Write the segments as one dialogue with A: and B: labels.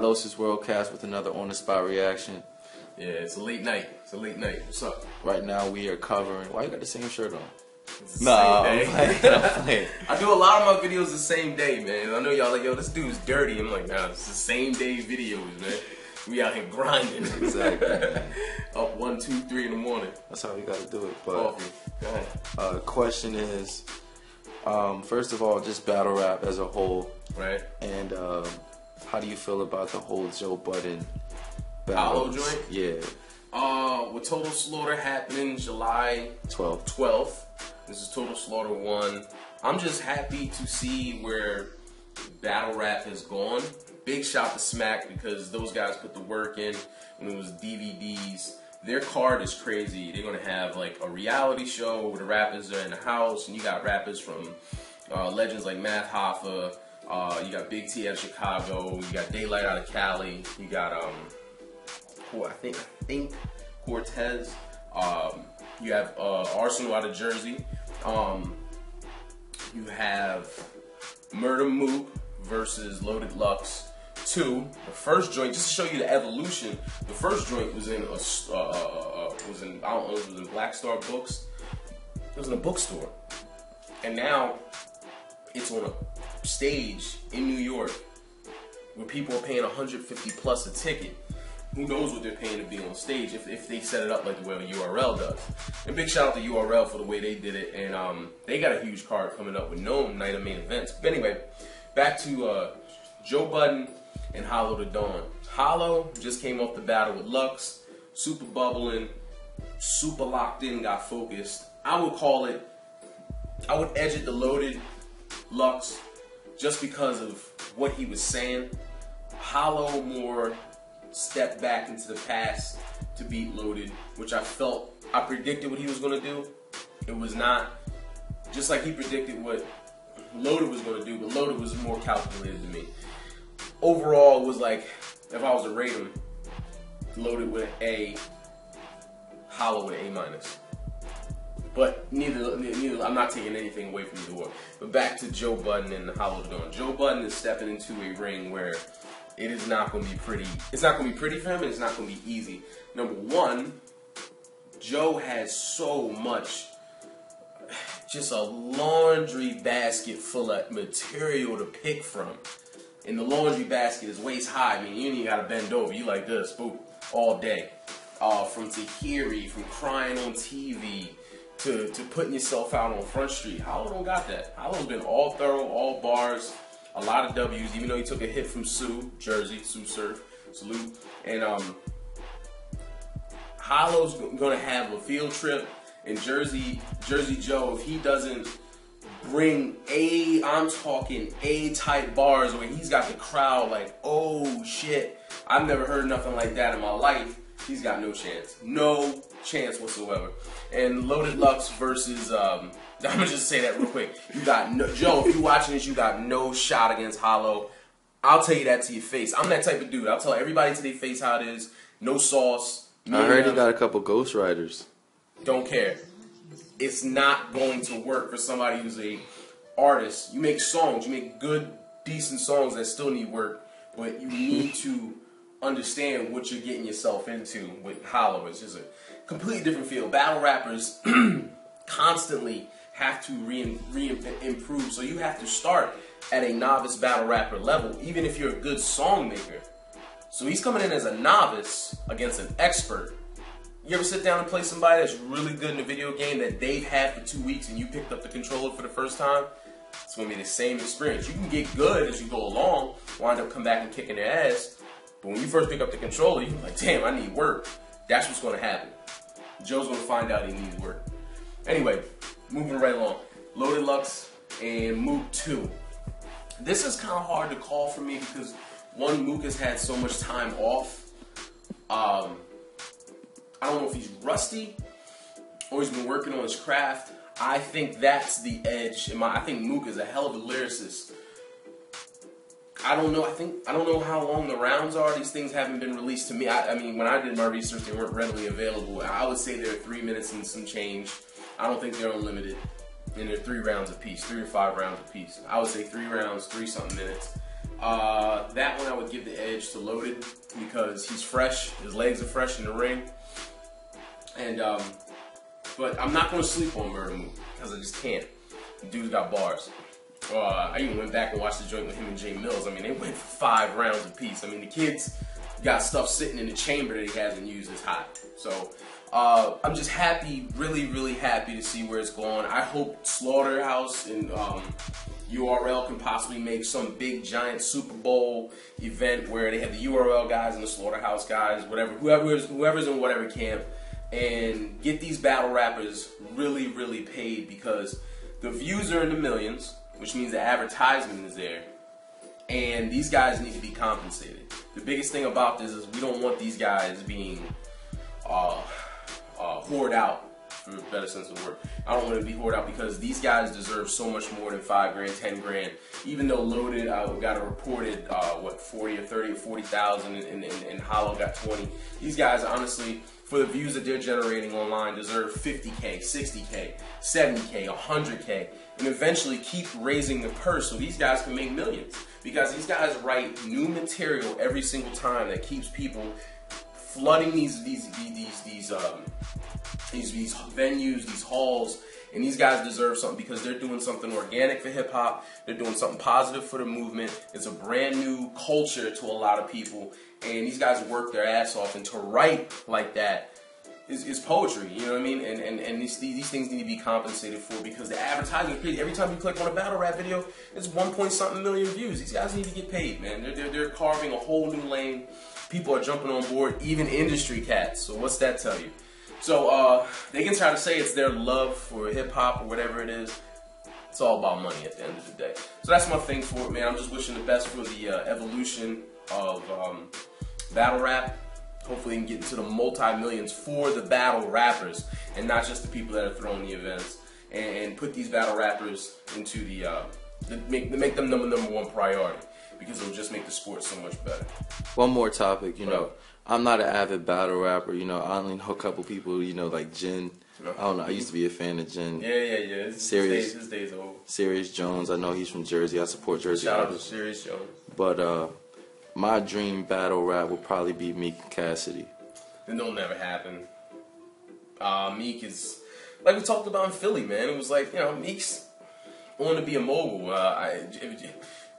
A: Los Worldcast with another on the spot reaction.
B: Yeah, it's a late night. It's a late night. What's up?
A: Right now we are covering. Why you got the same shirt on?
B: It's the
A: Nah,
B: same day.
A: I'm playing.
B: I do a lot of my videos the same day, man. I know y'all like, yo, this dude's dirty. I'm like, nah, it's the same day videos, man. We out here grinding.
A: Exactly.
B: Up 1, 2, 3 in the morning.
A: That's how we got to do it. But
B: Coffee. Go ahead.
A: question is, first of all, just battle rap as a whole,
B: Right.
A: and how do you feel about the whole Joe Budden
B: Hollow
A: battles?
B: joint?
A: Yeah.
B: With Total Slaughter happening July
A: 12th.
B: This is Total Slaughter 1. I'm just happy to see where battle rap has gone. Big shout to Smack because those guys put the work in when it was DVDs. Their card is crazy. They're gonna have like a reality show where the rappers are in the house, and you got rappers from legends like Math Hoffa. You got Big T out of Chicago. You got Daylight out of Cali. You got I think Cortez. You have Arsenal out of Jersey. You have Murder Mook versus Loaded Lux 2. The first joint, just to show you the evolution. The first joint was in I don't know, it was in Black Star Books. It was in a bookstore, and now it's on a stage in New York where people are paying $150+ a ticket. Who knows what they're paying to be on stage if they set it up like the way URL does. And big shout out to URL for the way they did it. And they got a huge card coming up with no night of main events. But anyway, back to Joe Budden and Hollow to Dawn. Hollow just came off the battle with Lux, super bubbling, super locked in, got focused. I would edge it to Loaded Lux just because of what he was saying. Hollow more stepped back into the past to beat Loaded, which I predicted what he was going to do. It was not just like he predicted what Loaded was going to do, but Loaded was more calculated to me. Overall, it was like, if I was to rate him, Loaded with an A, Hollow with an A-. But neither, I'm not taking anything away from either one. But back to Joe Budden and Hollow to Dawn. Joe Budden is stepping into a ring where it is not going to be pretty. It's not going to be pretty for him, and it's not going to be easy. Number one, Joe has so much, just a laundry basket full of material to pick from. And the laundry basket is waist high. I mean, you ain't even got to bend over. You like this, boom, all day. From Tahiri, from crying on TV, to putting yourself out on Front Street. Hollow don't got that. Hollow's been all thorough, all bars. A lot of W's, even though he took a hit from Sue, Jersey, Sue Surf, salute. And Hollow's gonna have a field trip in Jersey Joe if he doesn't bring I'm talking A-type bars where he's got the crowd like, oh shit, I've never heard nothing like that in my life. He's got no chance. No chance whatsoever. And Loaded Lux versus I'm gonna just say that real quick. You got no, Joe, if you're watching this, you got no shot against Hollow. I'll tell you that to your face. I'm that type of dude. I'll tell everybody to their face how it is. No sauce.
A: I heard he got a couple ghostwriters.
B: Don't care. It's not going to work for somebody who's a artist. You make songs, you make good, decent songs that still need work, but you need to understand what you're getting yourself into with Hollow. It's just a completely different feel. Battle rappers constantly have to improve, so you have to start at a novice battle rapper level, even if you're a good song maker. So he's coming in as a novice against an expert. You ever sit down and play somebody that's really good in a video game that they've had for 2 weeks and you picked up the controller for the first time? It's going to be the same experience. You can get good as you go along, wind up coming back and kicking their ass, but when you first pick up the controller, you're like, damn, I need work. That's what's going to happen. Joe's going to find out he needs work. Anyway, moving right along. Loaded Lux and Mook 2. This is kind of hard to call for me because, one, Mook has had so much time off. I don't know if he's rusty or he's been working on his craft. I think that's the edge. I think Mook is a hell of a lyricist. I don't know. I don't know how long the rounds are. These things haven't been released to me. I mean, when I did my research, they weren't readily available. I would say they're 3 minutes and some change. I don't think they're unlimited. And they're 3 rounds apiece, 3 or 5 rounds apiece. I would say 3 rounds, 3-something minutes. That one I would give the edge to Loaded because he's fresh. His legs are fresh in the ring. And but I'm not going to sleep on Murder Mook because I just can't. The dude's got bars. I even went back and watched the joint with him and Jay Mills. I mean, they went for 5 rounds apiece. I mean, the kid's got stuff sitting in the chamber that he hasn't used as hot. So I'm just happy, really, really happy to see where it's going. I hope Slaughterhouse and URL can possibly make some big giant Super Bowl event where they have the URL guys and the Slaughterhouse guys, whatever, whoever's in whatever camp, and get these battle rappers really, really paid because the views are in the millions, which means the advertisement is there, and these guys need to be compensated. The biggest thing about this is we don't want these guys being hoard out, for a better sense of the word. I don't want to be hoard out because these guys deserve so much more than 5 grand, 10 grand. Even though Loaded got a reported 40 or 30 or 40,000, and Hollow got 20. These guys, honestly, for the views that they're generating online, deserve 50K, 60K, 70K, 100K, and eventually keep raising the purse so these guys can make millions. Because these guys write new material every single time that keeps people flooding these venues, these halls, and these guys deserve something because they're doing something organic for hip hop. They're doing something positive for the movement. It's a brand new culture to a lot of people, and these guys work their ass off. And to write like that is poetry. You know what I mean? And these things need to be compensated for because the advertising is crazy. Every time you click on a battle rap video, it's 1.something million views. These guys need to get paid, man. They're carving a whole new lane. People are jumping on board, even industry cats. So what's that tell you? So they can try to say it's their love for hip hop or whatever it is. It's all about money at the end of the day. So that's my thing for it, man. I'm just wishing the best for the evolution of battle rap. Hopefully we can get into the multi-millions for the battle rappers and not just the people that are throwing the events. And put these battle rappers into make them number one priority because it'll just make the sport so much better.
A: One more topic, you know. I'm not an avid battle rapper, you know. I only know a couple people, you know, like Jin. I don't know. I used to be a fan of Jin.
B: Yeah. His days over.
A: Serious Jones. I know he's from Jersey. I support Jersey.
B: Shout out to Serious Jones.
A: But my dream battle rap would probably be Meek and Cassidy.
B: It'll never happen. Meek is like we talked about in Philly, man. It was like, you know, Meek's on to be a mogul.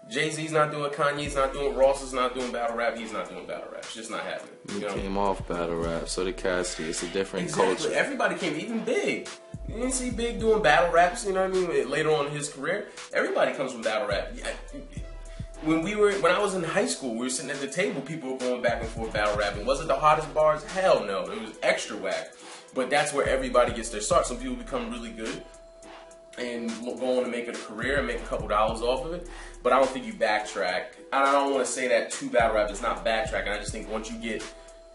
B: Jay-Z's not doing it, Kanye's not doing it, Ross is not doing battle rap, he's not doing battle rap. It's just not happening.
A: He came off battle rap, so did Cassidy. It's a different culture.
B: Everybody came, even Big. You didn't see Big doing battle raps, you know what I mean, later on in his career. Everybody comes from battle rap. When I was in high school, we were sitting at the table, people were going back and forth battle rapping. Was it the hottest bars? Hell no. It was extra whack. But that's where everybody gets their start. Some people become really good and go on to make it a career and make a couple dollars off of it. But I don't think you backtrack. I don't want to say that to battle rap is not backtracking. I just think once you get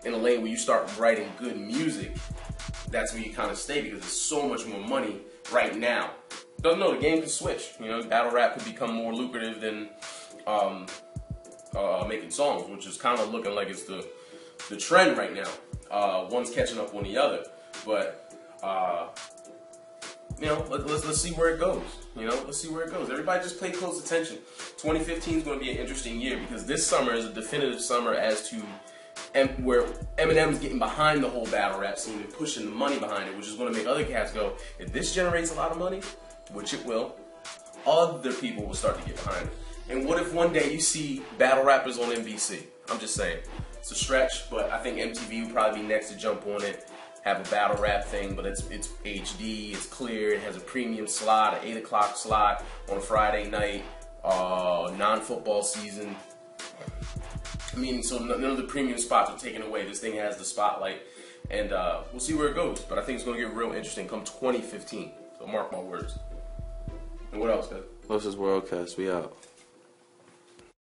B: in a lane where you start writing good music, that's where you kind of stay because there's so much more money right now. Doesn't know, the game can switch. You know, battle rap could become more lucrative than making songs, which is kind of looking like it's the trend right now. One's catching up on the other. But you know, let's see where it goes. You know, let's see where it goes. Everybody just pay close attention. 2015 is going to be an interesting year because this summer is a definitive summer as to where Eminem's getting behind the whole battle rap scene and pushing the money behind it, which is going to make other cats go, if this generates a lot of money, which it will, other people will start to get behind it. And what if one day you see battle rappers on NBC? I'm just saying. It's a stretch, but I think MTV will probably be next to jump on it. Have a battle rap thing, but it's HD, it's clear, it has a premium slot, an 8 o'clock slot on a Friday night, non-football season. I mean, so none of the premium spots are taken away. This thing has the spotlight, and we'll see where it goes. But I think it's going to get real interesting come 2015. So mark my words. And what else, guys?
A: This is Worldcast. We out.